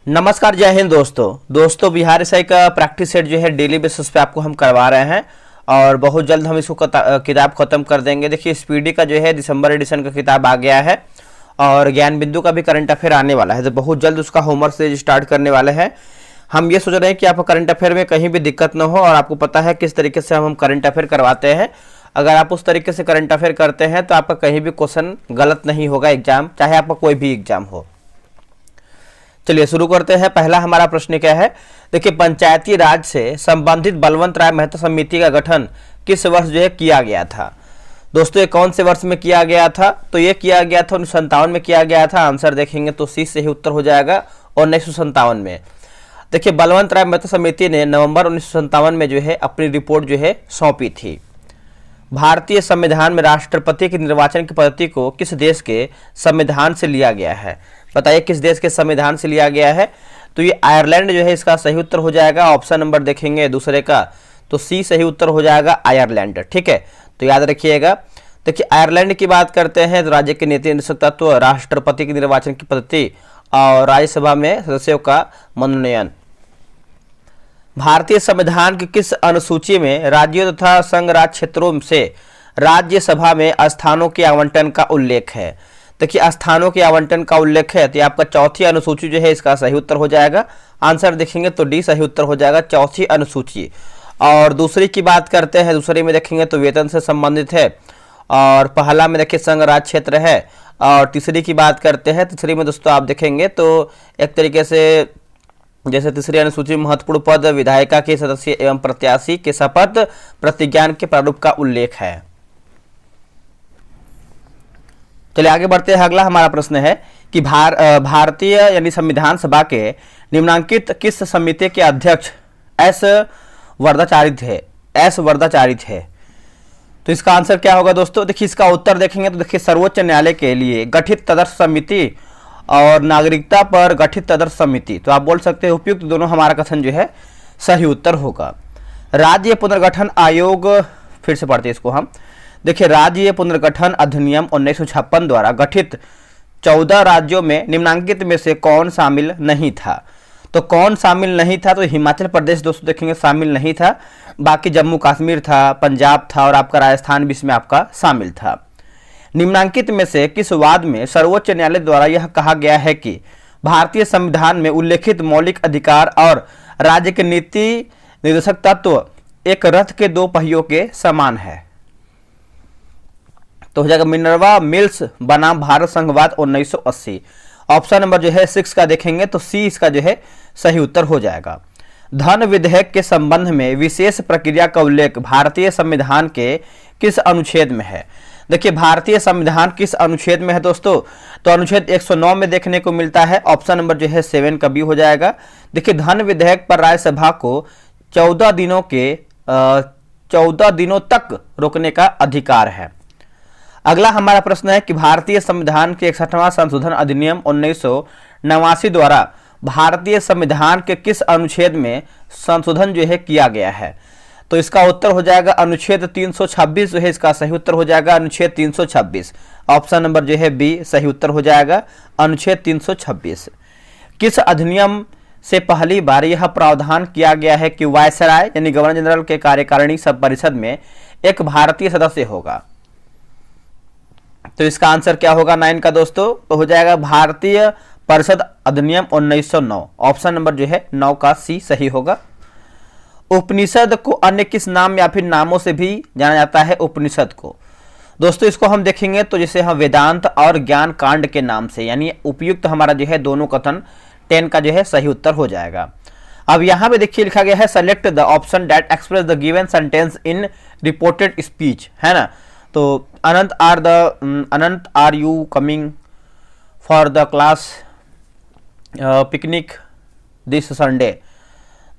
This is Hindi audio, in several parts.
नमस्कार, जय हिंद दोस्तों बिहार एसआई का प्रैक्टिस सेट जो है डेली बेसिस पे आपको हम करवा रहे हैं और बहुत जल्द हम इसको किताब खत्म कर देंगे। देखिए स्पीडी का जो है दिसंबर एडिशन का किताब आ गया है और ज्ञान बिंदु का भी करंट अफेयर आने वाला है, तो बहुत जल्द उसका होमवर्क से स्टार्ट करने वाले हैं। हम ये सोच रहे हैं कि आपको करंट अफेयर में कहीं भी दिक्कत ना हो और आपको पता है किस तरीके से हम करंट अफेयर करवाते हैं। अगर आप उस तरीके से करंट अफेयर करते हैं तो आपका कहीं भी क्वेश्चन गलत नहीं होगा एग्जाम, चाहे आपका कोई भी एग्जाम हो। चलिए शुरू करते हैं। पहला हमारा प्रश्न क्या है, देखिए पंचायती राज से संबंधित बलवंत राय मेहता समिति का गठन किस वर्ष जो है किया गया था। दोस्तों ये कौन से वर्ष में किया गया था, तो ये किया गया था 1957 में किया गया था। आंसर देखेंगे तो सी से ही उत्तर हो जाएगा 1957 में। देखिए बलवंत राय मेहता समिति ने नवंबर 1957 में जो है अपनी रिपोर्ट जो है सौंपी थी। भारतीय संविधान में राष्ट्रपति के निर्वाचन की पद्धति को किस देश के संविधान से लिया गया है, बताइए किस देश के संविधान से लिया गया है। तो ये आयरलैंड जो है इसका सही उत्तर हो जाएगा। ऑप्शन नंबर देखेंगे दूसरे का तो सी सही उत्तर हो जाएगा आयरलैंड। ठीक है, तो याद रखिएगा। देखिए आयरलैंड की बात करते हैं तो राज्य के नीति निदेशक तत्व, राष्ट्रपति के निर्वाचन की पद्धति और राज्यसभा में सदस्यों का मनोनयन। भारतीय संविधान की किस अनुसूची में राज्यों तथा संघ राज्य क्षेत्रों से राज्यसभा में स्थानों के आवंटन का उल्लेख है। देखिए स्थानों के आवंटन का उल्लेख है तो आपका चौथी अनुसूची जो है इसका सही उत्तर हो जाएगा। आंसर देखेंगे तो डी सही उत्तर हो जाएगा, चौथी अनुसूची। और दूसरी की बात करते हैं, दूसरी में देखेंगे तो वेतन से संबंधित है और पहला में देखिए संघ राज्य क्षेत्र है। और तीसरी की बात करते हैं, तीसरी में दोस्तों आप देखेंगे तो एक तरीके से जैसे तीसरी अनुसूची महत्वपूर्ण पद विधायिका के सदस्य एवं प्रत्याशी के शपथ प्रतिज्ञान के प्रारूप का उल्लेख है। चलिए आगे बढ़ते हैं। अगला हमारा प्रश्न है कि भारतीय यानी संविधान सभा के निम्नांकित किस समिति के अध्यक्ष एस वर्धाचारित है। तो इसका आंसर क्या होगा दोस्तों, देखिए इसका उत्तर देखेंगे तो देखिए सर्वोच्च न्यायालय के लिए गठित तदर्थ समिति और नागरिकता पर गठित तदर्थ समिति, तो आप बोल सकते हैं उपयुक्त दोनों हमारा कथन जो है सही उत्तर होगा। राज्य पुनर्गठन आयोग, फिर से पढ़ते हैं इसको हम। देखिए राज्य पुनर्गठन अधिनियम 1956 द्वारा गठित 14 राज्यों में निम्नांकित में से कौन शामिल नहीं था। तो कौन शामिल नहीं था, तो हिमाचल प्रदेश दोस्तों देखेंगे शामिल नहीं था, बाकी जम्मू कश्मीर था, पंजाब था और आपका राजस्थान भी इसमें आपका शामिल था। निम्नांकित में से किस वाद में सर्वोच्च न्यायालय द्वारा यह कहा गया है कि भारतीय संविधान में उल्लेखित मौलिक अधिकार और राज्य के नीति निर्देशक तत्व एक रथ के दो पहियों के समान है। तो हो जाएगा मिनर्वा मिल्स बनाम भारत संघवाद 1980। ऑप्शन नंबर जो है 6 का देखेंगे तो सी इसका जो है सही उत्तर हो जाएगा। धन विधेयक के संबंध में विशेष प्रक्रिया का उल्लेख भारतीय संविधान के किस अनुच्छेद में है। देखिए भारतीय संविधान किस अनुच्छेद में है दोस्तों, तो अनुच्छेद 109 में देखने को मिलता है। ऑप्शन नंबर जो है 7 का बी हो जाएगा। देखिए धन विधेयक पर राज्यसभा को 14 दिनों तक रोकने का अधिकार है। अगला हमारा प्रश्न है कि भारतीय संविधान के 61वां संशोधन अधिनियम 1989 द्वारा भारतीय संविधान के किस अनुच्छेद में संशोधन जो है किया गया है। तो इसका उत्तर हो जाएगा अनुच्छेद 326 जो है इसका सही उत्तर हो जाएगा, अनुच्छेद 326। ऑप्शन नंबर जो है बी सही उत्तर हो जाएगा, अनुच्छेद 326। किस अधिनियम से पहली बार यह प्रावधान किया गया है कि वायसराय यानी गवर्नर जनरल के कार्यकारिणी सब परिषद में एक भारतीय सदस्य होगा। तो इसका आंसर क्या होगा 9 का दोस्तों, तो हो जाएगा भारतीय परिषद अधिनियम 1909। ऑप्शन नंबर जो है 9 का सी सही होगा। उपनिषद को अन्य किस नाम या फिर नामों से भी जाना जाता है उपनिषद को। दोस्तों इसको हम देखेंगे तो जैसे हम वेदांत और ज्ञान कांड के नाम से, यानी उपयुक्त हमारा जो है दोनों कथन 10 का जो है सही उत्तर हो जाएगा। अब यहाँ पे देखिए लिखा गया है select the option that express the given sentence in reported speech, है ना। तो Anant are you coming for the class picnic this Sunday.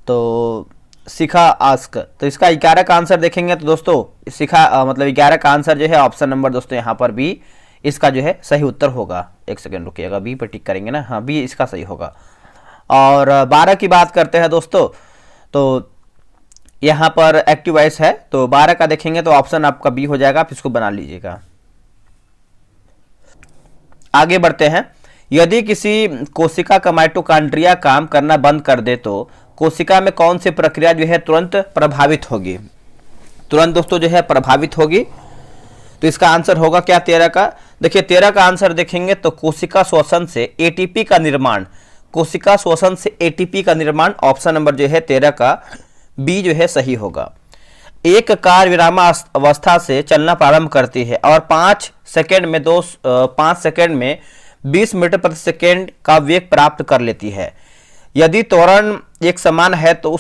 तो शिखा आस्क, तो इसका 11 का आंसर देखेंगे तो दोस्तों शिखा मतलब 11 का आंसर जो है ऑप्शन नंबर दोस्तों यहाँ पर भी इसका जो है सही उत्तर होगा। एक सेकेंड रुकिएगा, बी पर टिक करेंगे ना, हाँ बी इसका सही होगा। और 12 की बात करते हैं दोस्तों, तो यहाँ पर एक्टिव वॉइस है, तो 12 का देखेंगे तो ऑप्शन आपका बी हो जाएगा, आप इसको बना लीजिएगा। आगे बढ़ते हैं। यदि किसी कोशिका का माइटोकॉन्ड्रिया काम करना बंद कर दे तो कोशिका में कौन सी प्रक्रिया जो है तुरंत प्रभावित होगी? तुरंत दोस्तों जो है प्रभावित होगी। तो इसका आंसर होगा क्या 13 का? देखिए 13 का आंसर देखेंगे तो कोशिका श्वसन से एटीपी का निर्माण, कोशिका श्वसन से एटीपी का निर्माण, ऑप्शन नंबर जो है 13 का बी जो है सही होगा। एक कार विरामावस्था से चलना प्रारंभ करती है और 5 सेकंड में 20 मीटर प्रति सेकंड का वेग प्राप्त कर लेती है। यदि त्वरण एक समान है तो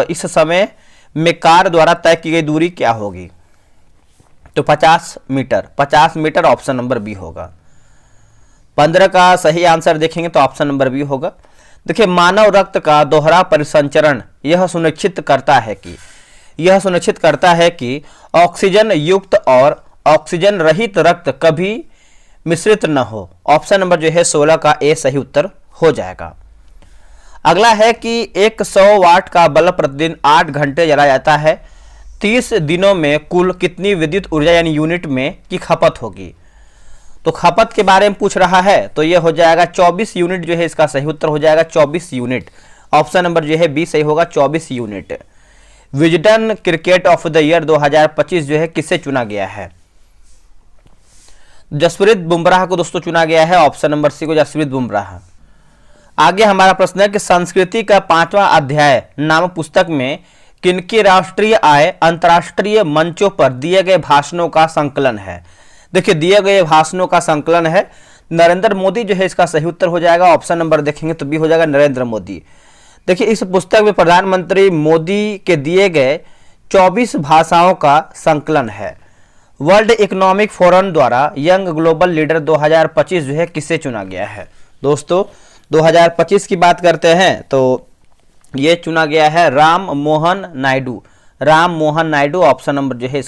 इस समय में कार द्वारा तय की गई दूरी क्या होगी? तो 50 मीटर ऑप्शन नंबर बी होगा। 15 का सही आंसर देखेंगे तो ऑप्शन नंबर बी होगा। देखिए मानव रक्त का दोहरा परिसंचरण यह सुनिश्चित करता है कि ऑक्सीजन युक्त और ऑक्सीजन रहित रक्त कभी मिश्रित न हो। ऑप्शन नंबर जो है 16 का ए सही उत्तर हो जाएगा। अगला है कि 100 वाट का बल्ब प्रतिदिन 8 घंटे जलाया जाता है, 30 दिनों में कुल कितनी विद्युत ऊर्जा यानी यूनिट में की खपत होगी? तो खपत के बारे में पूछ रहा है तो यह हो जाएगा 24 यूनिट जो है इसका सही उत्तर हो जाएगा 24 यूनिट। ऑप्शन नंबर जो है बी सही होगा 24 unit. Wisden cricket of the year 2025 जो है किसे चुना गया है? जसप्रीत बुमराह को दोस्तों चुना गया है, ऑप्शन नंबर सी को जसप्रीत बुमराह। आगे हमारा प्रश्न है कि संस्कृति का 5वां अध्याय नाम पुस्तक में किनकी राष्ट्रीय आय अंतर्राष्ट्रीय मंचों पर दिए गए भाषणों का संकलन है? देखिए दिए गए भाषणों का संकलन है, नरेंद्र मोदी जो है इसका सही उत्तर हो जाएगा। ऑप्शन नंबर देखेंगे तो बी हो जाएगा नरेंद्र मोदी। देखिए इस पुस्तक में प्रधानमंत्री मोदी के दिए गए 24 भाषाओं का संकलन है। वर्ल्ड इकोनॉमिक फोरम द्वारा यंग ग्लोबल लीडर 2025 जो है किसे चुना गया है? दोस्तों 2025 की बात करते हैं तो ये चुना गया है राम मोहन नायडू। ऑप्शन नंबर जो है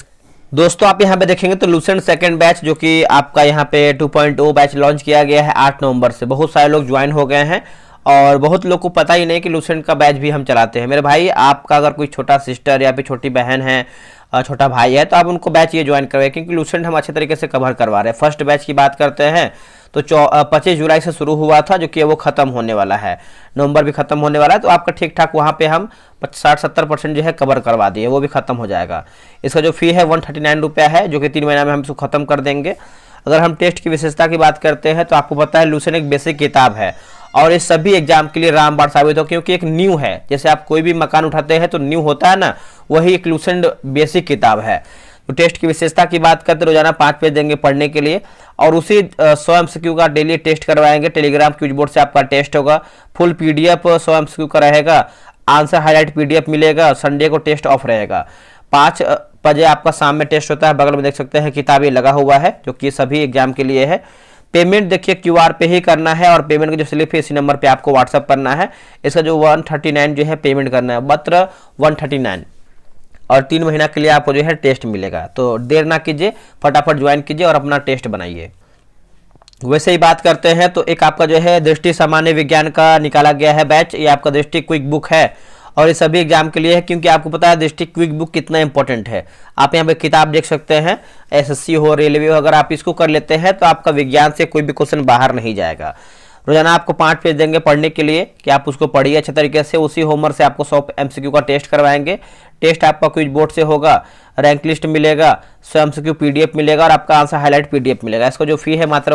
दोस्तों आप यहाँ पे देखेंगे तो लूसेंट सेकंड बैच जो कि आपका यहाँ पे 2.0 बैच लॉन्च किया गया है 8 नवंबर से। बहुत सारे लोग ज्वाइन हो गए हैं और बहुत लोग को पता ही नहीं कि लूसेंट का बैच भी हम चलाते हैं। मेरे भाई आपका अगर कोई छोटा सिस्टर या फिर छोटी बहन है, छोटा भाई है तो आप उनको बैच ये ज्वाइन करवाए, क्योंकि लूसेंट हम अच्छे तरीके से कवर करवा रहे हैं। फर्स्ट बैच की बात करते हैं तो 25 जुलाई से शुरू हुआ था जो कि वो खत्म होने वाला है, नवंबर भी खत्म होने वाला है। तो आपका ठीक ठाक वहाँ पे हम 60-70% जो है कवर करवा दिए, वो भी खत्म हो जाएगा। इसका जो फी है 139 रुपया है जो कि 3 महीना में हम इसको खत्म कर देंगे। अगर हम टेस्ट की विशेषता की बात करते हैं तो आपको पता है लूसेंट एक बेसिक किताब है और ये सभी एग्जाम के लिए रामबाण साबित हो, क्योंकि एक न्यू है। जैसे आप कोई भी मकान उठाते हैं तो न्यू होता है ना, वही एक लूसेंट बेसिक किताब है। तो टेस्ट की विशेषता की बात करते रोजाना 5 पेज देंगे पढ़ने के लिए और उसी 100 MCQ का डेली टेस्ट करवाएंगे। टेलीग्राम क्विज बोर्ड से आपका टेस्ट होगा, फुल PDF 100 MCQ का रहेगा, आंसर हाईलाइट PDF मिलेगा। संडे को टेस्ट ऑफ रहेगा। 5 बजे आपका शाम में टेस्ट होता है। बगल में देख सकते हैं किताबें लगा हुआ है जो कि सभी एग्जाम के लिए है। पेमेंट देखिए QR पे ही करना है और पेमेंट का जो स्लिप है इसी नंबर पे आपको व्हाट्सअप करना है। इसका जो 139 जो है पेमेंट करना है, मात्र 139 और 3 महीना के लिए आपको जो है टेस्ट मिलेगा। तो देर ना कीजिए, फटाफट ज्वाइन कीजिए और अपना टेस्ट बनाइए। वैसे ही बात करते हैं तो एक आपका जो है दृष्टि सामान्य विज्ञान का निकाला गया है बैच। ये आपका दृष्टि क्विक बुक है और ये सभी एग्जाम के लिए है, क्योंकि आपको पता है दृष्टि क्विक बुक कितना इंपॉर्टेंट है। आप यहाँ पे किताब देख सकते हैं, SSC हो, रेलवे हो, अगर आप इसको कर लेते हैं तो आपका विज्ञान से कोई भी क्वेश्चन बाहर नहीं जाएगा। रोजाना आपको 5 पेज देंगे पढ़ने के लिए कि आप उसको पढ़िए अच्छे तरीके से। उसी होमवर्क से आपको 100 MCQ का टेस्ट करवाएंगे। टेस्ट आपका क्विज बोर्ड से होगा, रैंक लिस्ट मिलेगा, 100 MCQ PDF मिलेगा और आपका आंसर हाईलाइट PDF मिलेगा। इसका जो फी है मात्र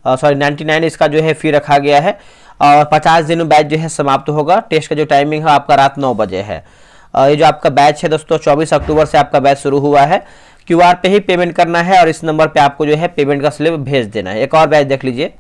99 इसका जो है फी रखा गया है और 50 दिन में बैच जो है समाप्त होगा। टेस्ट का जो टाइमिंग है आपका रात 9 बजे है। ये जो आपका बैच है दोस्तों 24 अक्टूबर से आपका बैच शुरू हुआ है। QR पे ही पेमेंट करना है और इस नंबर पे आपको जो है पेमेंट का स्लिप भेज देना है। एक और बैच देख लीजिए,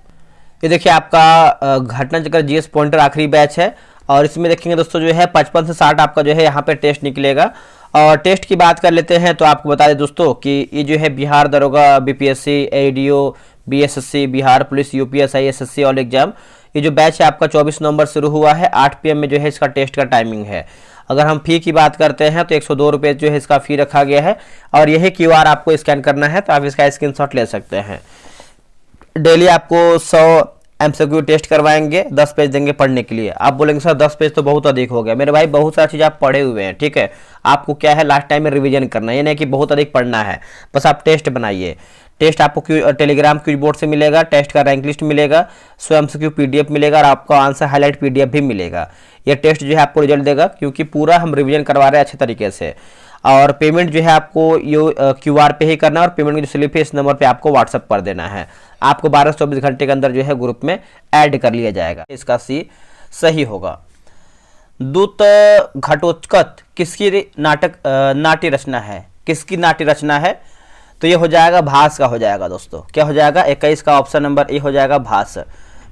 ये देखिए आपका घटना चक्र GS पॉइंटर आखिरी बैच है और इसमें देखेंगे दोस्तों जो है 55 से 60 आपका जो है यहाँ पे टेस्ट निकलेगा। और टेस्ट की बात कर लेते हैं तो आपको बता दें दोस्तों कि ये जो है बिहार दरोगा, BPSC, ADO, BSSC, Bihar police, UPSI, SSC all exam, ये जो बैच है आपका 24 नवंबर शुरू हुआ है। 8 PM में जो है इसका टेस्ट का टाइमिंग है। अगर हम फी की बात करते हैं तो 102 रुपये जो है इसका फी रखा गया है और यही QR आपको स्कैन करना है तो आप इसका स्क्रीनशॉट ले सकते हैं। डेली आपको 100 MCQ टेस्ट करवाएंगे, 10 पेज देंगे पढ़ने के लिए। आप बोलेंगे सर 10 पेज तो बहुत अधिक हो गया। मेरे भाई बहुत सारी चीज़ आप पढ़े हुए हैं, ठीक है। आपको क्या है लास्ट टाइम में रिवीजन करना है, ये नहीं कि बहुत अधिक पढ़ना है, बस आप टेस्ट बनाइए। टेस्ट आपको टेलीग्राम क्विज बोर्ड से मिलेगा, टेस्ट का रैंक लिस्ट मिलेगा, स्वयं से पीडीएफ मिलेगा और आपको आंसर हाईलाइट पीडीएफ भी मिलेगा। ये टेस्ट जो है आपको रिजल्ट देगा, क्योंकि पूरा हम रिवीजन करवा रहे हैं अच्छे तरीके से। और पेमेंट जो है आपको ये क्यूआर पे ही करना है, और पेमेंट की जो स्लिप है इस नंबर पे आपको व्हाट्सअप कर देना है। आपको 12 से 24 घंटे के अंदर जो है ग्रुप में ऐड कर लिया जाएगा। इसका सी सही होगा। दूत घटोत्कच किसकी नाट्य रचना है? किसकी नाट्य रचना है? तो ये हो जाएगा भास का हो जाएगा दोस्तों। क्या हो जाएगा? 21 का ऑप्शन नंबर ए हो जाएगा भास।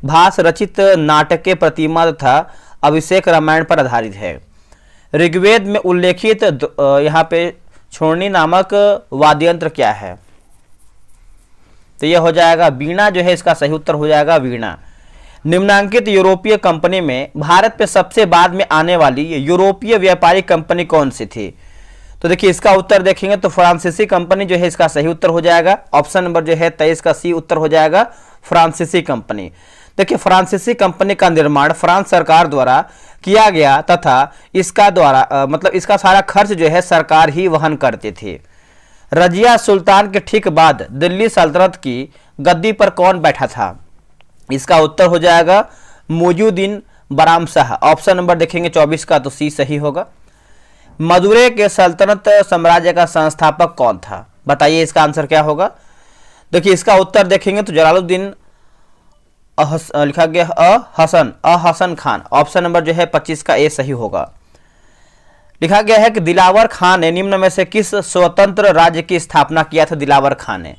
भास रचित नाटक के प्रतिमा तथा अभिषेक रामायण पर आधारित है। ऋग्वेद में उल्लेखित यहाँ पे छोड़नी नामक वाद्ययंत्र क्या है? तो यह हो जाएगा वीणा जो है इसका सही उत्तर हो जाएगा वीणा। निम्नांकित यूरोपीय कंपनी में भारत पे सबसे बाद में आने वाली यूरोपीय व्यापारिक कंपनी कौन सी थी? तो देखिए इसका उत्तर देखेंगे तो फ्रांसीसी कंपनी जो है इसका सही उत्तर हो जाएगा। ऑप्शन नंबर जो है 23 का सी उत्तर हो जाएगा फ्रांसीसी कंपनी। देखिए फ्रांसीसी कंपनी का निर्माण फ्रांस सरकार द्वारा किया गया तथा इसका द्वारा मतलब इसका सारा खर्च जो है सरकार ही वहन करती थी। रजिया सुल्तान के ठीक बाद दिल्ली सल्तनत की गद्दी पर कौन बैठा था? इसका उत्तर हो जाएगा मुइजुद्दीन बाराम शाह। ऑप्शन नंबर देखेंगे 24 का तो सी सही होगा। मदुरै के सल्तनत साम्राज्य का संस्थापक कौन था? बताइए इसका आंसर क्या होगा? देखिए इसका उत्तर देखेंगे तो जलालुद्दीन लिखा गया हसन खान। ऑप्शन नंबर जो है 25 का ए सही होगा। लिखा गया है कि दिलावर खान ने निम्न में से किस स्वतंत्र राज्य की स्थापना किया था? दिलावर खान ने,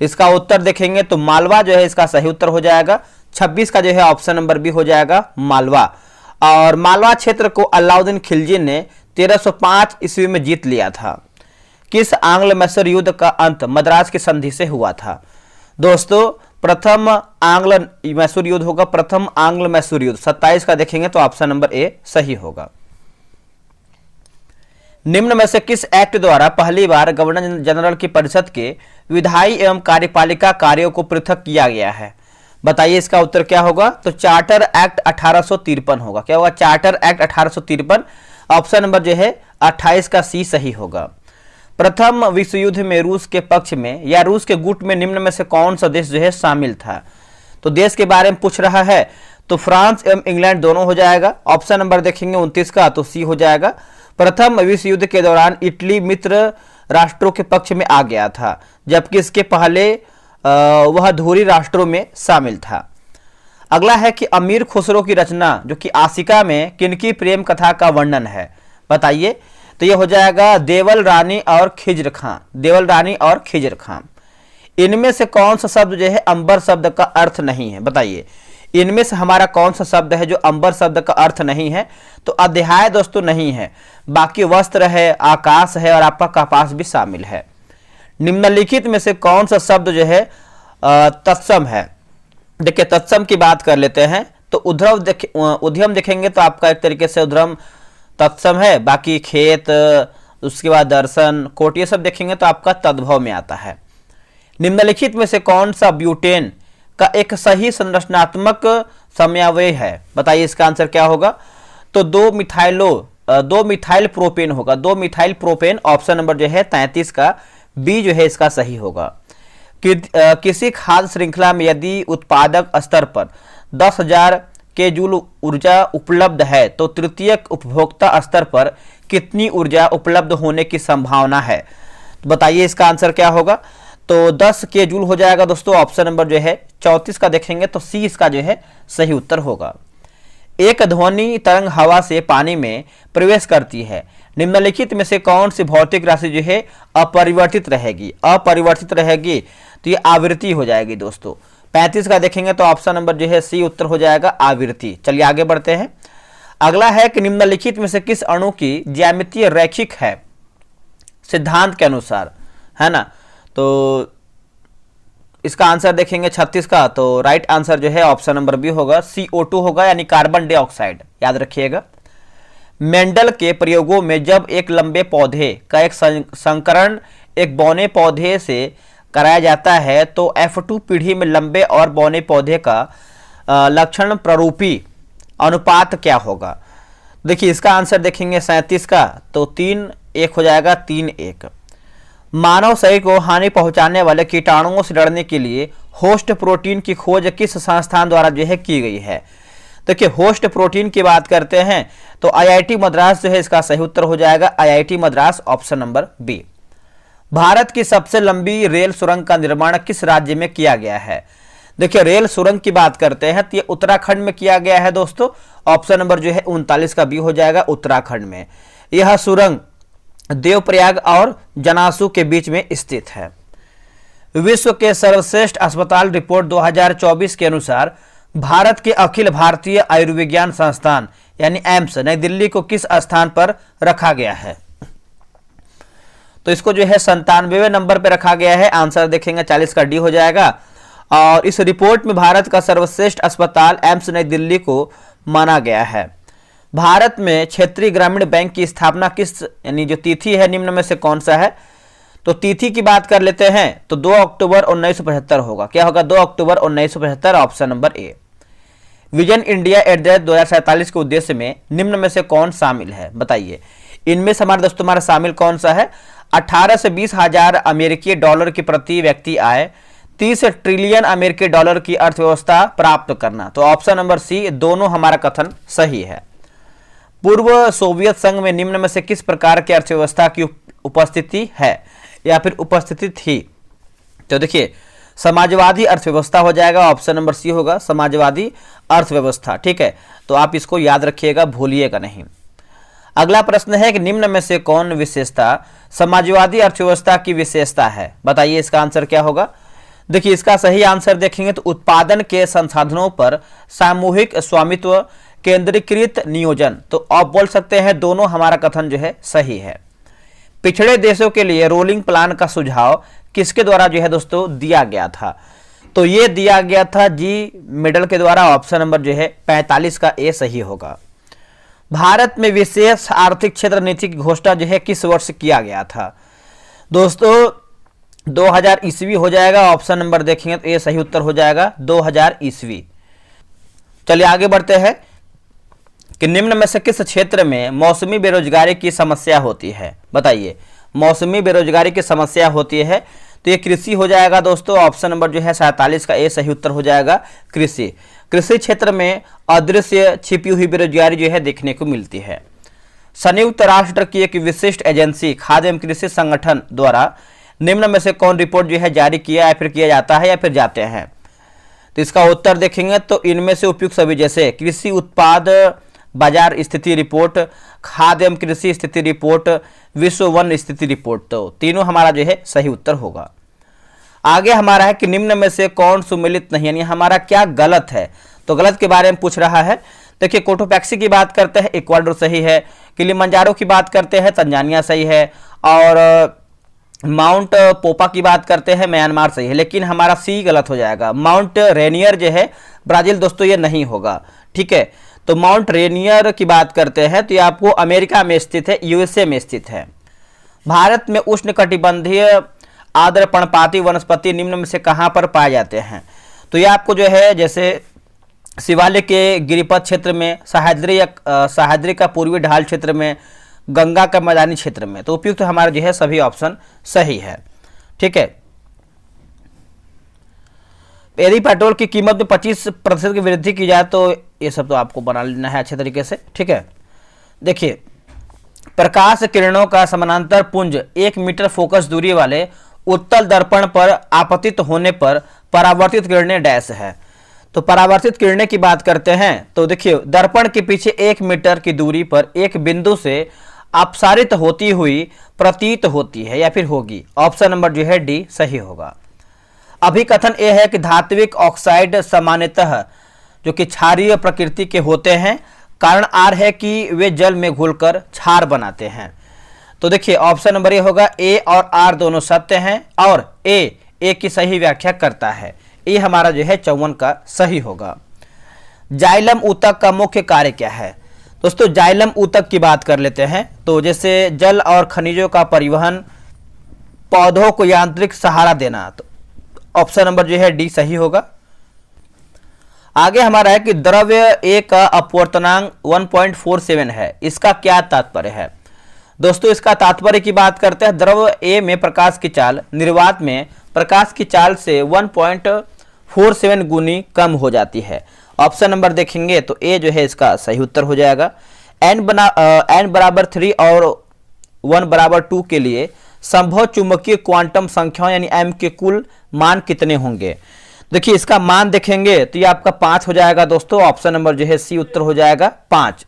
तो इसका उत्तर देखेंगे तो मालवा जो है इसका सही उत्तर हो जाएगा। 26 का जो है ऑप्शन नंबर बी हो जाएगा मालवा। और मालवा क्षेत्र को अलाउद्दीन खिलजी ने 1305 ईस्वी में जीत लिया था। किस आंग्ल मैसूर युद्ध का अंत मद्रास की संधि से हुआ था? दोस्तों प्रथम आंग्ल मैसूर युद्ध होगा, प्रथम आंग्ल मैसूर युद्ध। 27 का देखेंगे तो ऑप्शन नंबर ए सही होगा। निम्न में से किस एक्ट द्वारा पहली बार गवर्नर जनरल की परिषद के विधायी एवं कार्यपालिका कार्यों को पृथक किया गया है? बताइए इसका उत्तर क्या होगा? तो चार्टर एक्ट 1853 होगा। क्या होगा? Charter act 1853। ऑप्शन नंबर जो है 28 का सी सही होगा। प्रथम विश्व युद्ध में रूस के पक्ष में या रूस के गुट में निम्न में से कौन सा देश जो है शामिल था? तो देश के बारे में पूछ रहा है तो फ्रांस एवं इंग्लैंड दोनों हो जाएगा। ऑप्शन नंबर देखेंगे 29 का तो सी हो जाएगा। प्रथम विश्व युद्ध के दौरान इटली मित्र राष्ट्रों के पक्ष में आ गया था, जबकि इसके पहले वह धुरी राष्ट्रों में शामिल था। अगला है कि अमीर खुसरो की रचना जो कि आशिका में किनकी प्रेम कथा का वर्णन है? बताइए। तो यह हो जाएगा देवल रानी और खिज्र खां। देवल रानी और खिज्र खां। इनमें से कौन सा शब्द जो है अंबर शब्द का अर्थ नहीं है? बताइए इनमें से हमारा कौन सा शब्द है जो अंबर शब्द का अर्थ नहीं है? तो अध्याय दोस्तों नहीं है, बाकी वस्त्र है, आकाश है और आपका कपास भी शामिल है। निम्नलिखित में से कौन सा शब्द जो है तत्सम है? देखिए तत्सम की बात कर लेते हैं तो उद्यम देखेंगे तो आपका एक तरीके से उद्यम तत्सम है। बाकी खेत, उसके बाद दर्शन, कोट, ये सब देखेंगे तो आपका तद्भव में आता है। निम्नलिखित में से कौन सा ब्यूटेन का एक सही संरचनात्मक समन्वय है? बताइए इसका आंसर क्या होगा? तो 2 मिथाइल प्रोपेन होगा। 2 मिथाइल प्रोपेन। ऑप्शन नंबर जो है 33 का बी जो है इसका सही होगा। किसी खाद्य श्रृंखला में यदि उत्पादक स्तर पर 10,000 के जूल ऊर्जा उपलब्ध है तो तृतीयक उपभोक्ता स्तर पर कितनी ऊर्जा उपलब्ध होने की संभावना है? तो बताइए इसका आंसर क्या होगा? तो 10 के जूल हो जाएगा दोस्तों। ऑप्शन नंबर जो है 34 का देखेंगे तो सी इसका जो है सही उत्तर होगा। एक ध्वनि तरंग हवा से पानी में प्रवेश करती है। निम्नलिखित में से कौन सी भौतिक राशि जो है अपरिवर्तित रहेगी? अपरिवर्तित रहेगी तो ये आवृत्ति हो जाएगी दोस्तों। 35 का देखेंगे तो ऑप्शन नंबर जो है सी उत्तर हो जाएगा आवृत्ति। चलिए आगे बढ़ते हैं। अगला है कि निम्नलिखित में से किस अणु की ज्यामितीय रैखिक है सिद्धांत के अनुसार? है ना, तो इसका आंसर देखेंगे 36 का तो राइट आंसर जो है ऑप्शन नंबर बी होगा, CO2 होगा, यानी कार्बन डाइऑक्साइड। याद रखिएगा। मेंडल के प्रयोगों में जब एक लंबे पौधे का एक संकरण एक बौने पौधे से कराया जाता है तो F2 पीढ़ी में लंबे और बौने पौधे का लक्षण प्ररूपी अनुपात क्या होगा? देखिए इसका आंसर देखेंगे 37 का तो 3:1 हो जाएगा। 3:1। मानव शरीर को हानि पहुंचाने वाले कीटाणुओं से लड़ने के लिए होस्ट प्रोटीन की खोज किस संस्थान द्वारा जो है की गई है? देखिए होस्ट प्रोटीन की बात करते हैं तो आईआईटी मद्रास जो है इसका सही उत्तर हो जाएगा, IIT Madras, option number B. Bharat की सबसे लंबी रेल सुरंग का निर्माण किस राज्य में किया गया है? देखिए रेल सुरंग की बात करते हैं तो ये उत्तराखंड में किया गया है दोस्तों, ऑप्शन नंबर जो है 39 का बी हो जाएगा, उत्तराखंड में। यह सुरंग देवप्रयाग और जनासू के बीच में स्थित है। विश्व के सर्वश्रेष्ठ अस्पताल रिपोर्ट 2024 के अनुसार भारत के अखिल भारतीय आयुर्विज्ञान संस्थान यानी एम्स नई दिल्ली को किस स्थान पर रखा गया है? तो इसको जो है 97वें नंबर पर रखा गया है। आंसर देखेंगे 40 का डी हो जाएगा। और इस रिपोर्ट में भारत का सर्वश्रेष्ठ अस्पताल एम्स नई दिल्ली को माना गया है। भारत में क्षेत्रीय ग्रामीण बैंक की स्थापना किस यानी जो तिथि है निम्न में से कौन सा है? तो तिथि की बात कर लेते हैं तो 2 अक्टूबर 1975 होगा। क्या होगा? 2 अक्टूबर 1975, option number A. Vision India @ 2047 के उद्देश्य में निम्न में से कौन शामिल है? बताइए। इनमें से हमारे दोस्तों हमारा शामिल कौन सा है? 18 से 20 हजार अमेरिकी डॉलर की प्रति व्यक्ति आय, 30 ट्रिलियन अमेरिकी डॉलर की अर्थव्यवस्था प्राप्त करना। तो ऑप्शन नंबर सी, दोनों हमारा कथन सही है। पूर्व सोवियत संघ में निम्न में से किस प्रकार की अर्थव्यवस्था की उपस्थिति है या फिर उपस्थिति थी? तो देखिए समाजवादी अर्थव्यवस्था हो जाएगा, ऑप्शन नंबर सी होगा, समाजवादी अर्थव्यवस्था। ठीक है, तो आप इसको याद रखिएगा, भूलिएगा नहीं। अगला प्रश्न है कि निम्न में से कौन विशेषता समाजवादी अर्थव्यवस्था की विशेषता है? बताइए इसका आंसर क्या होगा? देखिए इसका सही आंसर देखेंगे तो उत्पादन के संसाधनों पर सामूहिक स्वामित्व, केंद्रीकृत नियोजन। तो आप बोल सकते हैं दोनों हमारा कथन जो है सही है। पिछड़े देशों के लिए रोलिंग प्लान का सुझाव किसके द्वारा जो है दोस्तों दिया गया था? तो ये दिया गया था जी मिडल के द्वारा, ऑप्शन नंबर जो है 45 का ए सही होगा। भारत में विशेष आर्थिक क्षेत्र नीति की घोषणा जो है किस वर्ष किया गया था? दोस्तों 2000 ईस्वी हो जाएगा, ऑप्शन नंबर देखेंगे तो ये सही उत्तर हो जाएगा 2000 ईस्वी। चलिए आगे बढ़ते हैं कि निम्न में से किस क्षेत्र में मौसमी बेरोजगारी की समस्या होती है? बताइए। मौसमी बेरोजगारी की समस्या होती है तो ये कृषि हो जाएगा दोस्तों, ऑप्शन नंबर जो है 47 का ए सही उत्तर हो जाएगा, कृषि। कृषि क्षेत्र में अदृश्य छिपी हुई बेरोजगारी जो है देखने को मिलती है। संयुक्त राष्ट्र की एक विशिष्ट एजेंसी खाद्य एवं कृषि संगठन द्वारा निम्न में से कौन रिपोर्ट जो है जारी किया या फिर किया जाता है या फिर जाते हैं? तो इसका उत्तर देखेंगे तो इनमें से उपयुक्त सभी, जैसे कृषि उत्पाद बाजार स्थिति रिपोर्ट, खाद्य एवं कृषि स्थिति रिपोर्ट, विश्व वन स्थिति रिपोर्ट, तो तीनों हमारा जो है सही उत्तर होगा। आगे हमारा है कि निम्न में से कौन सुमेलित नहीं, यानी हमारा क्या गलत है? तो गलत के बारे में पूछ रहा है। देखिए कोटोपैक्सी की बात करते हैं, इक्वाडोर सही है। किलिमंजारो की बात करते हैं, तंजानिया सही है। और माउंट पोपा की बात करते हैं, म्यांमार सही है। लेकिन हमारा सी गलत हो जाएगा, माउंट रेनियर जो है ब्राजील दोस्तों ये नहीं होगा। ठीक है, तो माउंट रेनियर की बात करते हैं तो ये आपको अमेरिका में स्थित है, यूएसए में स्थित है। भारत में उष्णकटिबंधीय आर्द्र पर्णपाती वनस्पति निम्न में से कहाँ पर पाए जाते हैं? तो ये आपको जो है जैसे शिवालिक के गिरिपथ क्षेत्र में, सह्याद्री का पूर्वी ढाल क्षेत्र में, गंगा का मैदानी क्षेत्र में। तो उपयुक्त हमारा जो है सभी ऑप्शन सही है। ठीक है, यदि पेट्रोल की कीमत में 25% की वृद्धि की जाए तो ये सब तो आपको बना लेना है अच्छे तरीके से। ठीक है, देखिए प्रकाश किरणों का समानांतर पुंज 1 मीटर फोकस दूरी वाले उत्तल दर्पण पर आपतित होने पर परावर्तित किरणें डैश है। तो परावर्तित किरणें की बात करते हैं तो देखिए दर्पण के पीछे 1 मीटर की दूरी पर एक बिंदु से अपसारित होती हुई प्रतीत होती है या फिर होगी। ऑप्शन नंबर जो है डी सही होगा। अभिकथन ये है कि धात्विक ऑक्साइड सामान्यतः जो कि क्षारीय प्रकृति के होते हैं, कारण आर है कि वे जल में घुलकर क्षार बनाते हैं। तो देखिए ऑप्शन नंबर ये होगा, ए और आर दोनों सत्य हैं और ए की सही व्याख्या करता है। ये हमारा जो है 54 का सही होगा। जाइलम ऊतक का मुख्य कार्य क्या है? दोस्तों जाइलम ऊतक की बात कर लेते हैं तो जैसे जल और खनिजों का परिवहन, पौधों को यांत्रिक सहारा देना, तो ऑप्शन नंबर जो है डी सही होगा। आगे हमारा है कि द्रव्य ए का अपवर्तनांक 1.47 है, इसका क्या तात्पर्य है? दोस्तों इसका तात्पर्य की बात करते हैं, द्रव ए में प्रकाश की चाल निर्वात में प्रकाश की चाल से 1.47 गुनी कम हो जाती है। ऑप्शन नंबर देखेंगे तो ए जो है इसका सही उत्तर हो जाएगा। n बराबर 3 और 1 बराबर 2 के लिए संभव चुंबकीय क्वांटम संख्याओं यानी m के कुल मान कितने होंगे। देखिए इसका मान देखेंगे तो ये आपका 5 हो जाएगा दोस्तों। ऑप्शन नंबर जो है सी उत्तर हो जाएगा 5।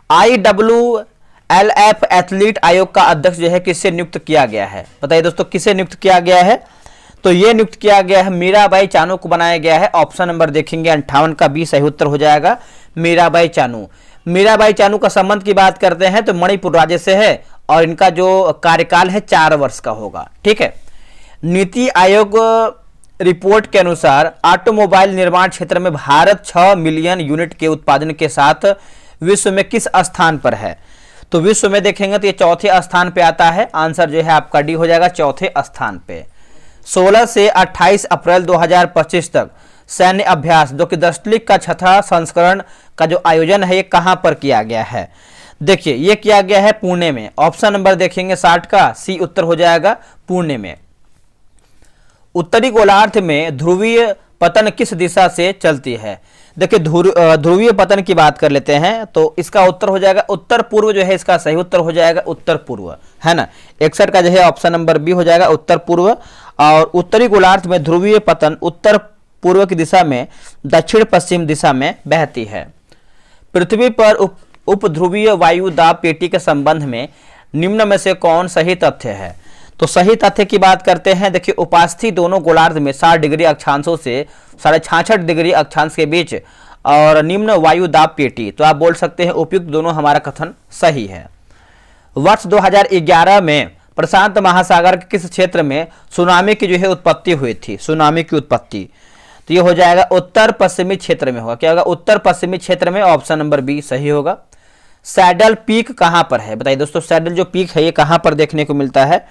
IWLF एथलीट आयोग का अध्यक्ष जो है किससे नियुक्त किया गया है, बताइए दोस्तों किसे नियुक्त किया गया है। तो ये नियुक्त किया गया है मीराबाई चानू को बनाया गया है। ऑप्शन नंबर देखेंगे 58 का बी सही उत्तर हो जाएगा मीराबाई चानू। मीराबाई चानू का संबंध की बात करते हैं तो मणिपुर राज्य से है और इनका जो कार्यकाल है 4 वर्ष का होगा। ठीक है, नीति आयोग रिपोर्ट के अनुसार ऑटोमोबाइल निर्माण क्षेत्र में भारत 6 मिलियन यूनिट के उत्पादन के साथ विश्व में किस स्थान पर है। तो विश्व में देखेंगे तो ये चौथे स्थान पे आता है। आंसर जो है आपका डी हो जाएगा चौथे स्थान पे। 16 से 28 अप्रैल 2025 तक सैन्य अभ्यास जो कि दस्तलिक का 6वां संस्करण का जो आयोजन है ये कहां पर किया गया है। देखिए ये किया गया है पुणे में। ऑप्शन नंबर देखेंगे 60 का सी उत्तर हो जाएगा पुणे में। उत्तरी गोलार्ध में ध्रुवीय पतन किस दिशा से चलती है। देखिए ध्रुवीय पतन की बात कर लेते हैं तो इसका उत्तर हो जाएगा उत्तर पूर्व जो है इसका सही उत्तर हो जाएगा उत्तर पूर्व, है ना। 61 का जो है ऑप्शन नंबर बी हो जाएगा उत्तर पूर्व। और उत्तरी गोलार्ध में ध्रुवीय पतन उत्तर पूर्व की दिशा में दक्षिण पश्चिम दिशा में बहती है। पृथ्वी पर उपध्रुवीय वायु दाब पेटी के संबंध में निम्न में से कौन सही तथ्य है। तो सही तथ्य की बात करते हैं, देखिए उपास्थि दोनों गोलार्ध में 60 डिग्री अक्षांशों से 66.5 डिग्री अक्षांश के बीच और निम्न वायु दाब पेटी। तो आप बोल सकते हैं उपयुक्त दोनों हमारा कथन सही है। वर्ष 2011 में प्रशांत महासागर के किस क्षेत्र में सुनामी की जो है उत्पत्ति हुई थी, सुनामी की उत्पत्ति। तो ये हो जाएगा उत्तर पश्चिमी क्षेत्र में होगा। क्या होगा उत्तर पश्चिमी क्षेत्र में। ऑप्शन नंबर बी सही होगा। सैडल पीक कहां पर है, बताइए दोस्तों सैडल जो पीक है ये कहां पर देखने को मिलता है।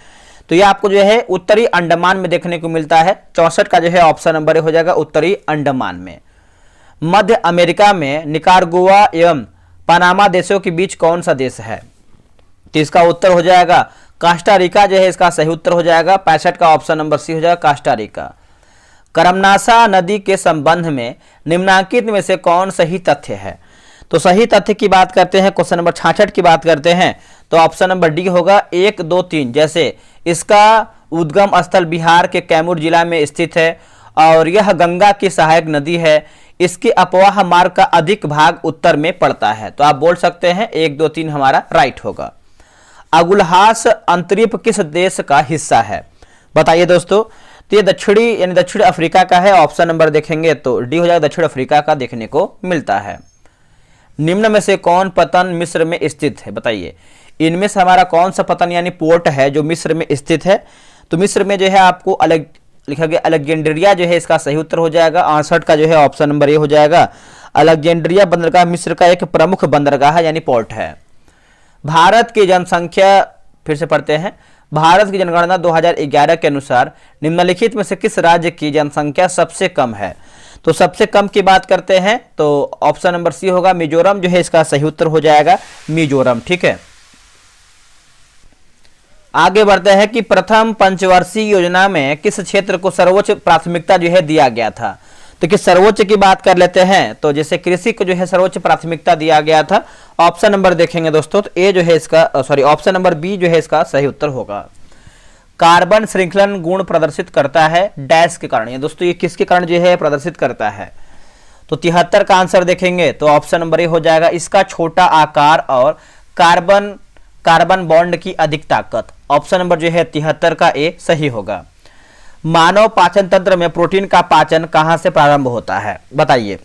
तो ये आपको जो है उत्तरी अंडमान में देखने को मिलता है। 64 का जो है ऑप्शन नंबर हो जाएगा उत्तरी अंडमान में। मध्य अमेरिका में निकारागुआ एवं पनामा देशों के बीच कौन सा देश है। तो इसका उत्तर हो जाएगा कास्टा रिका जो है इसका सही उत्तर हो जाएगा। 65 का ऑप्शन नंबर सी हो जाएगा कास्टा रिका। करमनासा नदी के संबंध में निम्नांकित में से कौन सही तथ्य है। तो सही तथ्य की बात करते हैं, क्वेश्चन नंबर 66 की बात करते हैं तो ऑप्शन नंबर डी होगा 1, 2, 3। जैसे इसका उद्गम स्थल बिहार के कैमूर जिला में स्थित है और यह गंगा की सहायक नदी है। इसके अपवाह मार्ग का अधिक भाग उत्तर में पड़ता है। तो आप बोल सकते हैं 1, 2, 3 हमारा राइट होगा। अगुलहास अंतरीप किस देश का हिस्सा है, बताइए दोस्तों। तो ये दक्षिणी यानी दक्षिण अफ्रीका का है। ऑप्शन नंबर देखेंगे तो डी हो जाएगा दक्षिण अफ्रीका का देखने को मिलता है। निम्न में से कौन पतन मिस्र में स्थित है, बताइए इनमें से हमारा कौन सा पतन यानी पोर्ट है जो मिस्र में स्थित है। तो मिस्र में जो है आपको अलग लिखा गया अलेक्जेंड्रिया जो है इसका सही उत्तर हो जाएगा। 68 का जो है ऑप्शन नंबर ए हो जाएगा। अलेक्जेंड्रिया बंदरगाह मिस्र का एक प्रमुख बंदरगाह यानी पोर्ट है। भारत की जनसंख्या फिर से पढ़ते हैं। भारत की जनगणना 2011 के अनुसार निम्नलिखित में से किस राज्य की जनसंख्या सबसे कम है। तो सबसे कम की बात करते हैं तो ऑप्शन नंबर सी होगा मिजोरम जो है इसका सही उत्तर हो जाएगा मिजोरम। ठीक है, आगे बढ़ते हैं कि प्रथम पंचवर्षीय योजना में किस क्षेत्र को सर्वोच्च प्राथमिकता जो है दिया गया था। तो किस सर्वोच्च की बात कर लेते हैं तो जैसे कृषि को जो है सर्वोच्च प्राथमिकता दिया गया था। ऑप्शन नंबर देखेंगे दोस्तों तो ए जो है इसका ऑप्शन नंबर बी जो है इसका सही उत्तर होगा। कार्बन श्रृंखलन गुण प्रदर्शित करता है डैश के कारण। ये दोस्तों ये किसके कारण जो है प्रदर्शित करता है। तो 73 का आंसर देखेंगे तो ऑप्शन नंबर ए हो जाएगा। इसका छोटा आकार और कार्बन बॉन्ड की अधिक ताकत। ऑप्शन नंबर जो है 73 का ए सही होगा। मानव पाचन तंत्र में प्रोटीन का पाचन कहां से प्रारंभ होता है, बताइए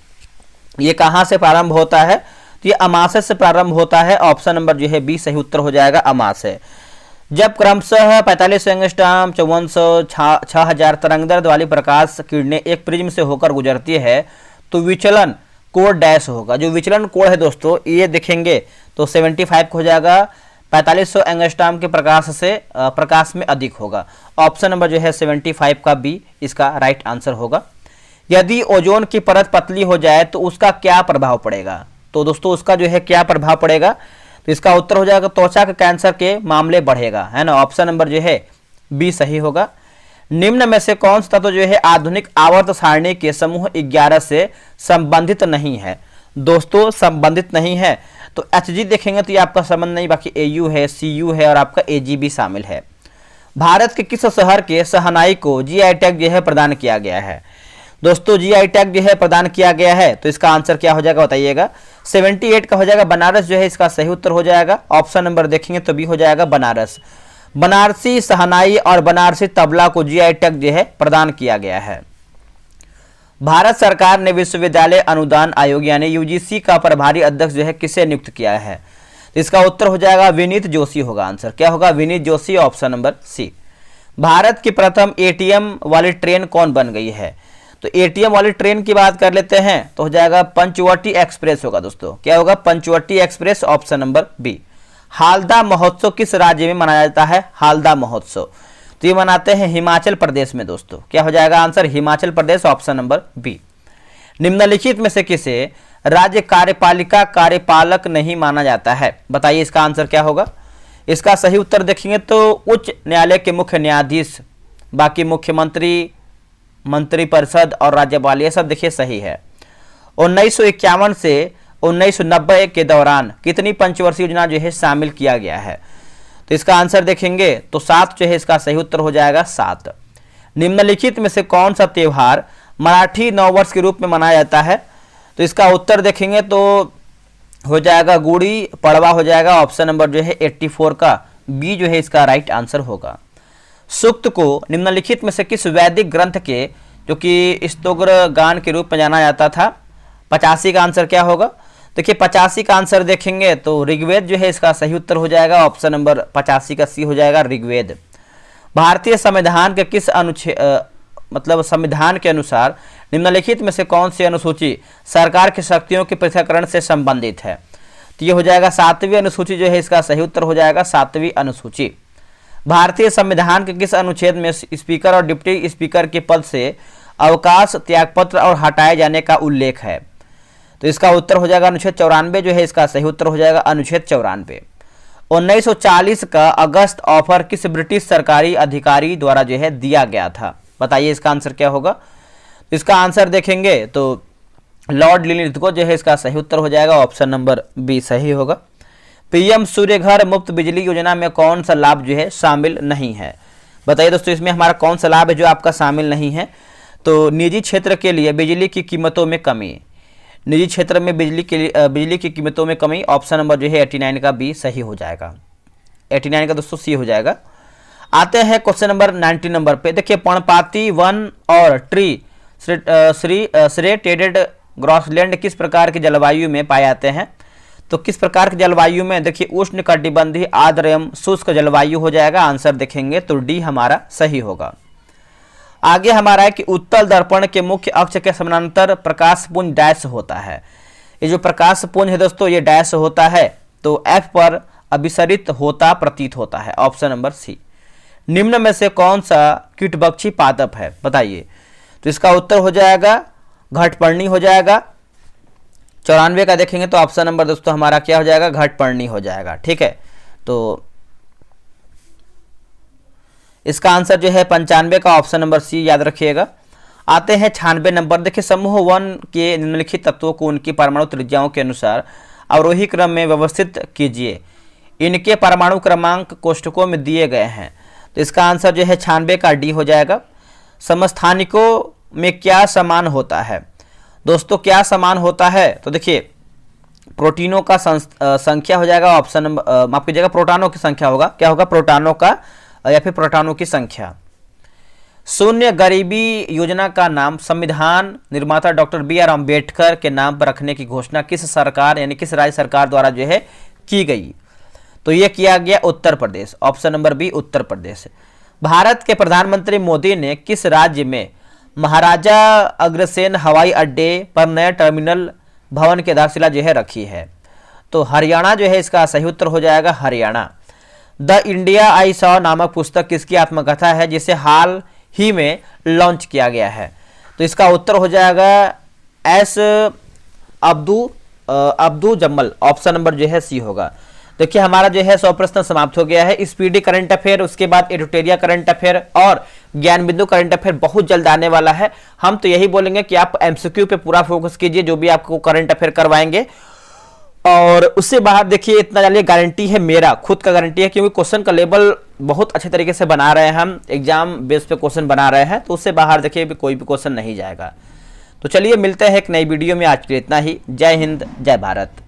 ये कहां से प्रारंभ होता है। तो ये अमाशय से प्रारंभ होता है। ऑप्शन नंबर जो है बी सही उत्तर हो जाएगा अमाशय। जब क्रमशः 4500 एंगस्ट्रॉम 5400 6000 तरंगदैर्ध्य वाली प्रकाश किरणें एक प्रिज्म से होकर गुजरती है तो विचलन कोण डैश होगा। जो विचलन कोण है दोस्तों ये देखेंगे तो 75 हो जाएगा। 4500 एंगस्ट्रॉम के प्रकाश में अधिक होगा। ऑप्शन नंबर जो है 75 का बी इसका राइट आंसर होगा। यदि ओजोन की परत पतली हो जाए तो उसका क्या प्रभाव पड़ेगा। तो दोस्तों उसका जो है क्या प्रभाव पड़ेगा। तो इसका उत्तर हो जाएगा त्वचा के कैंसर के मामले बढ़ेगा, है ना। ऑप्शन नंबर जो है बी सही होगा। निम्न में से कौन सा तत्व जो है आधुनिक आवर्त सारणी के समूह 11 से संबंधित नहीं है? दोस्तों संबंधित नहीं है तो Hg देखेंगे तो ये आपका संबंध नहीं, बाकी Au है, Cu है और आपका Ag भी शामिल है। भारत के किस शहर के शहनाई को जीआई टैग जो है प्रदान किया गया है? दोस्तों जीआई टैग जो है प्रदान किया गया है, तो इसका आंसर क्या हो जाएगा बताइएगा। 78 का हो जाएगा बनारस जो है इसका सही उत्तर हो जाएगा। ऑप्शन नंबर देखेंगे तो भी हो जाएगा बनारस। बनारसी शहनाई और बनारसी तबला को जीआई टैग जो है प्रदान किया गया है। भारत सरकार ने विश्वविद्यालय अनुदान आयोग यानी यूजीसी का प्रभारी अध्यक्ष जो है किसे नियुक्त किया है? इसका उत्तर हो जाएगा विनीत जोशी होगा। आंसर क्या होगा? Vineet Joshi, option number C. Bharat की प्रथम एटीएम वाली ट्रेन कौन बन गई है? तो एटीएम वाली ट्रेन की बात कर लेते हैं तो हो जाएगा पंचवटी एक्सप्रेस होगा। दोस्तों क्या होगा? Panchavati express, option number B. Halda Mahotsav किस राज्य में मनाया जाता है? हालदा महोत्सव तो ये मनाते हैं हिमाचल प्रदेश में। दोस्तों क्या हो जाएगा answer? Himachal Pradesh, option number B. निम्नलिखित में से किसे राज्य कार्यपालिका कार्यपालक नहीं माना जाता है? बताइए इसका आंसर क्या होगा। इसका सही उत्तर देखेंगे तो उच्च न्यायालय के मुख्य न्यायाधीश, बाकी मुख्यमंत्री, मंत्रिपरिषद और राज्यपाल, ये सब देखिए सही है। 1951 से 1990 के दौरान कितनी पंचवर्षीय योजना जो है शामिल किया गया है? तो इसका आंसर देखेंगे तो 7 जो है इसका सही उत्तर हो जाएगा 7। निम्नलिखित में से कौन सा त्यौहार मराठी नववर्ष के रूप में मनाया जाता है? तो इसका उत्तर देखेंगे तो हो जाएगा गुड़ी पड़वा हो जाएगा। ऑप्शन नंबर जो है 84 का बी जो है इसका राइट आंसर होगा। सूक्त को निम्नलिखित में से किस वैदिक ग्रंथ के जो कि स्तोत्र गान के रूप में जाना जाता था? 85 का आंसर क्या होगा? देखिए 85 का आंसर देखेंगे तो ऋग्वेद जो है इसका सही उत्तर हो जाएगा। ऑप्शन नंबर 85 का सी हो जाएगा ऋग्वेद। भारतीय संविधान के किस मतलब संविधान के अनुसार निम्नलिखित में से कौन सी अनुसूची सरकार की शक्तियों के पृथक्करण से संबंधित है? तो ये हो जाएगा 7वीं अनुसूची जो है इसका सही उत्तर हो जाएगा 7वीं अनुसूची। भारतीय संविधान के किस अनुच्छेद में स्पीकर और डिप्टी स्पीकर के पद से अवकाश त्यागपत्र और हटाए जाने का उल्लेख है? तो इसका उत्तर हो जाएगा अनुच्छेद 94 जो है इसका सही उत्तर हो जाएगा अनुच्छेद 94। 1940 का अगस्त ऑफर किस ब्रिटिश सरकारी अधिकारी द्वारा जो है दिया गया था? बताइए इसका आंसर क्या होगा। इसका आंसर देखेंगे तो लॉर्ड लिलिथगो जो है इसका सही उत्तर हो जाएगा। ऑप्शन नंबर बी सही होगा। पीएम सूर्य घर मुफ्त बिजली योजना में कौन सा लाभ जो है शामिल नहीं है? बताइए दोस्तों इसमें हमारा कौन सा लाभ है जो आपका शामिल नहीं है? तो निजी क्षेत्र के लिए बिजली की कीमतों में कमी, निजी क्षेत्र में बिजली की कीमतों में कमी, ऑप्शन नंबर जो है 89 का बी सही हो जाएगा। 89 का दोस्तों सी हो जाएगा। आते हैं क्वेश्चन नंबर 90 नंबर पे। देखिए पर्णपाती वन और ट्री श्रेटेडेड ग्रासलैंड किस प्रकार की जलवायु में पाए जाते हैं? तो किस प्रकार की जलवायु में? देखिए उष्ण कटिबंधीय आर्द्र एवं शुष्क जलवायु हो जाएगा। आंसर देखेंगे तो डी हमारा सही होगा। आगे हमारा है कि उत्तल दर्पण के मुख्य अक्ष के समानांतर प्रकाश पुंज डैश होता है। ये जो प्रकाश पुंज है दोस्तों ये डैश होता है तो एफ पर अभिसरित होता प्रतीत होता है। Option number C. निम्न में से कौन सा कीटभक्षी पादप है? बताइए। तो इसका उत्तर हो जाएगा घटपर्णी हो जाएगा। 94 का देखेंगे तो ऑप्शन नंबर दोस्तों हमारा क्या हो जाएगा? घटपर्णी हो जाएगा। ठीक है, तो इसका आंसर जो है 95 का ऑप्शन नंबर सी याद रखिएगा। आते हैं 96 नंबर। देखिए समूह 1 के निम्नलिखित तत्वों को उनकी परमाणु त्रिज्याओं के अनुसार अवरोही क्रम में व्यवस्थित कीजिए। इनके परमाणु क्रमांक कोष्ठकों में दिए गए हैं। तो इसका आंसर जो है 96 का डी हो जाएगा। समस्थानिकों में क्या समान होता है? दोस्तों क्या समान होता है? तो देखिए प्रोटीनों का संख्या हो जाएगा। ऑप्शन नंबर माफ कीजिएगा प्रोटॉनों की संख्या होगा। क्या होगा? प्रोटॉनों का या फिर प्रोटॉनों की संख्या। शून्य गरीबी योजना का नाम संविधान निर्माता डॉक्टर बी.आर. अम्बेडकर के नाम पर रखने की घोषणा किस सरकार यानी किस राज्य सरकार द्वारा जो है की गई? तो यह किया गया Uttar Pradesh. Option number B Uttar Pradesh. Bharat के प्रधानमंत्री मोदी ने किस राज्य में महाराजा अग्रसेन हवाई अड्डे पर नए टर्मिनल भवन की आधारशिला जो है रखी है? तो हरियाणा जो है इसका सही उत्तर हो जाएगा Haryana. The India I saw नामक पुस्तक किसकी आत्मकथा है जिसे हाल ही में लॉन्च किया गया है? तो इसका उत्तर हो जाएगा एस अब्दू जम्मल। ऑप्शन नंबर जो है सी होगा। देखिए हमारा जो है 100 प्रश्न समाप्त हो गया है। स्पीडी करंट अफेयर, उसके बाद एडिटोरियल करंट अफेयर और ज्ञान बिंदु करंट अफेयर बहुत जल्द आने वाला है। हम तो यही बोलेंगे कि आप एमसीक्यू पे पूरा फोकस कीजिए, जो भी आपको करंट अफेयर करवाएंगे। और उससे बाहर देखिए इतना जानिए, गारंटी है, मेरा खुद का गारंटी है, क्योंकि क्वेश्चन का लेवल बहुत अच्छे तरीके से बना रहे हैं, हम एग्जाम बेस पे क्वेश्चन बना रहे हैं, तो उससे बाहर देखिए कोई भी क्वेश्चन नहीं जाएगा। तो चलिए मिलते हैं एक नई वीडियो में, आज के लिए इतना ही। जय हिंद, जय भारत।